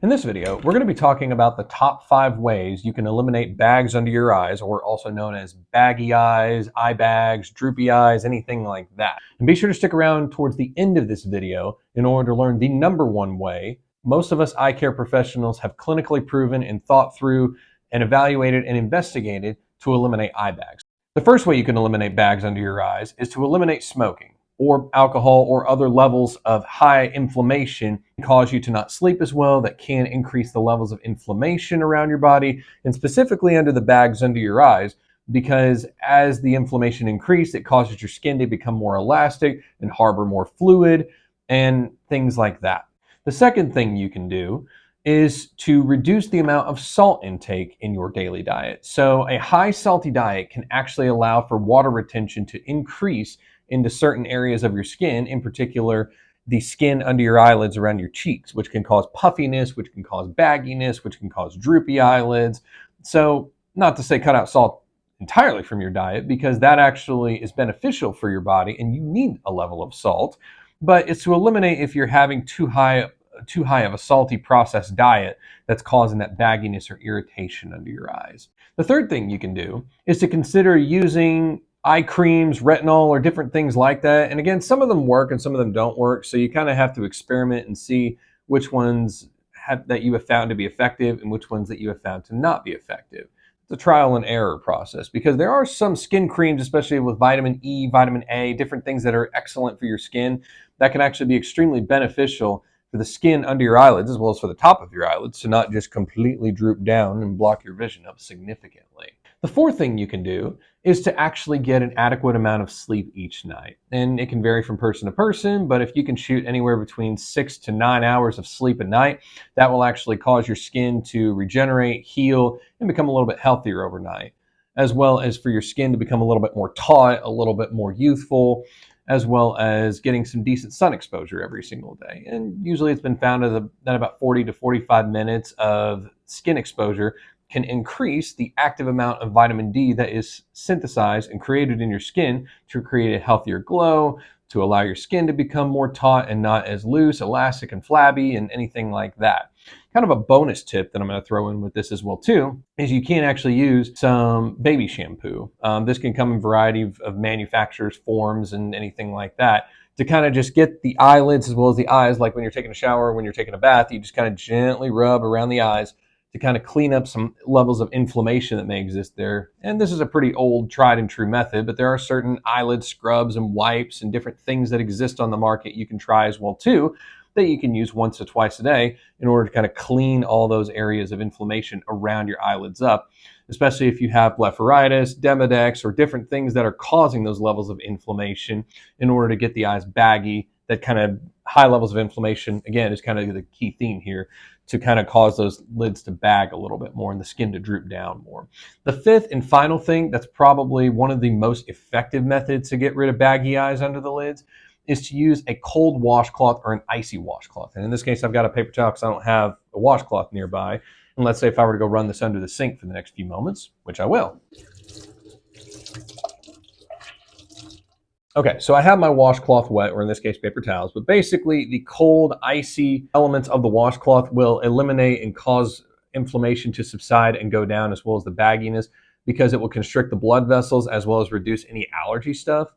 In this video, we're going to be talking about the top 5 ways you can eliminate bags under your eyes, or also known as baggy eyes, eye bags, droopy eyes, anything like that. And be sure to stick around towards the end of this video in order to learn the #1 way most of us eye care professionals have clinically proven and thought through and evaluated and investigated to eliminate eye bags. The first way you can eliminate bags under your eyes is to eliminate smoking, or alcohol or other levels of high inflammation can cause you to not sleep as well. That can increase the levels of inflammation around your body, and specifically under the bags under your eyes, because as the inflammation increases, it causes your skin to become more elastic and harbor more fluid and things like that. The second thing you can do is to reduce the amount of salt intake in your daily diet. So a high salty diet can actually allow for water retention to increase into certain areas of your skin, in particular the skin under your eyelids around your cheeks, which can cause puffiness, which can cause bagginess, which can cause droopy eyelids. So not to say cut out salt entirely from your diet, because that actually is beneficial for your body and you need a level of salt, but it's to eliminate if you're having too high of a salty processed diet that's causing that bagginess or irritation under your eyes. The third thing you can do is to consider using eye creams, retinol, or different things like that. And again, some of them work and some of them don't work. So you kind of have to experiment and see which ones that you have found to be effective and which ones that you have found to not be effective. It's a trial and error process, because there are some skin creams, especially with vitamin E, vitamin A, different things that are excellent for your skin that can actually be extremely beneficial for the skin under your eyelids as well as for the top of your eyelids to not just completely droop down and block your vision up significantly. The fourth thing you can do is to actually get an adequate amount of sleep each night. And it can vary from person to person, but if you can shoot anywhere between 6 to 9 hours of sleep a night, that will actually cause your skin to regenerate, heal, and become a little bit healthier overnight, as well as for your skin to become a little bit more taut, a little bit more youthful, as well as getting some decent sun exposure every single day. And usually it's been found that about 40 to 45 minutes of skin exposure can increase the active amount of vitamin D that is synthesized and created in your skin to create a healthier glow, to allow your skin to become more taut and not as loose, elastic, and flabby, and anything like that. Kind of a bonus tip that I'm going to throw in with this as well too is you can actually use some baby shampoo. This can come in a variety of manufacturers, forms, and anything like that, to kind of just get the eyelids as well as the eyes, like when you're taking a shower, when you're taking a bath, you just kind of gently rub around the eyes to kind of clean up some levels of inflammation that may exist there. And this is a pretty old, tried and true method, but there are certain eyelid scrubs and wipes and different things that exist on the market you can try as well too, that you can use once or twice a day in order to kind of clean all those areas of inflammation around your eyelids up, especially if you have blepharitis, Demodex, or different things that are causing those levels of inflammation, in order to get the eyes baggy. That kind of high levels of inflammation, again, is kind of the key theme here, to kind of cause those lids to bag a little bit more and the skin to droop down more. The fifth and final thing that's probably one of the most effective methods to get rid of baggy eyes under the lids is to use a cold washcloth or an icy washcloth. And in this case, I've got a paper towel because I don't have a washcloth nearby. And let's say if I were to go run this under the sink for the next few moments, which I will. Okay, so I have my washcloth wet, or in this case, paper towels, but basically the cold, icy elements of the washcloth will eliminate and cause inflammation to subside and go down, as well as the bagginess, because it will constrict the blood vessels as well as reduce any allergy stuff,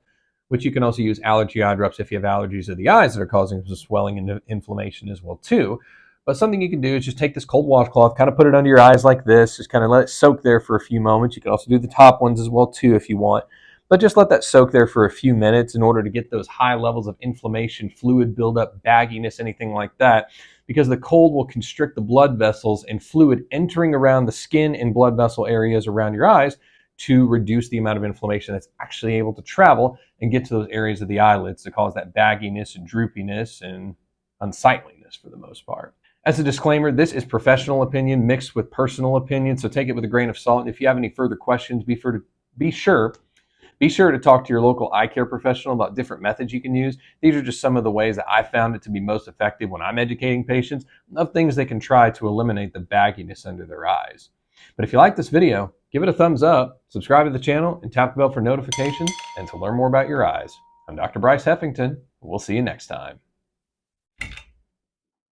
which you can also use allergy eye drops if you have allergies of the eyes that are causing some swelling and inflammation as well too. But something you can do is just take this cold washcloth, kind of put it under your eyes like this, just kind of let it soak there for a few moments. You can also do the top ones as well too if you want. But just let that soak there for a few minutes in order to get those high levels of inflammation, fluid buildup, bagginess, anything like that, because the cold will constrict the blood vessels and fluid entering around the skin and blood vessel areas around your eyes to reduce the amount of inflammation that's actually able to travel and get to those areas of the eyelids to cause that bagginess and droopiness and unsightliness for the most part. As a disclaimer, this is professional opinion mixed with personal opinion, so take it with a grain of salt. And if you have any further questions, be sure to talk to your local eye care professional about different methods you can use. These are just some of the ways that I found it to be most effective when I'm educating patients of things they can try to eliminate the bagginess under their eyes. But if you like this video, give it a thumbs up, subscribe to the channel, and tap the bell for notifications and to learn more about your eyes. I'm Dr. Bryce Heffington. We'll see you next time.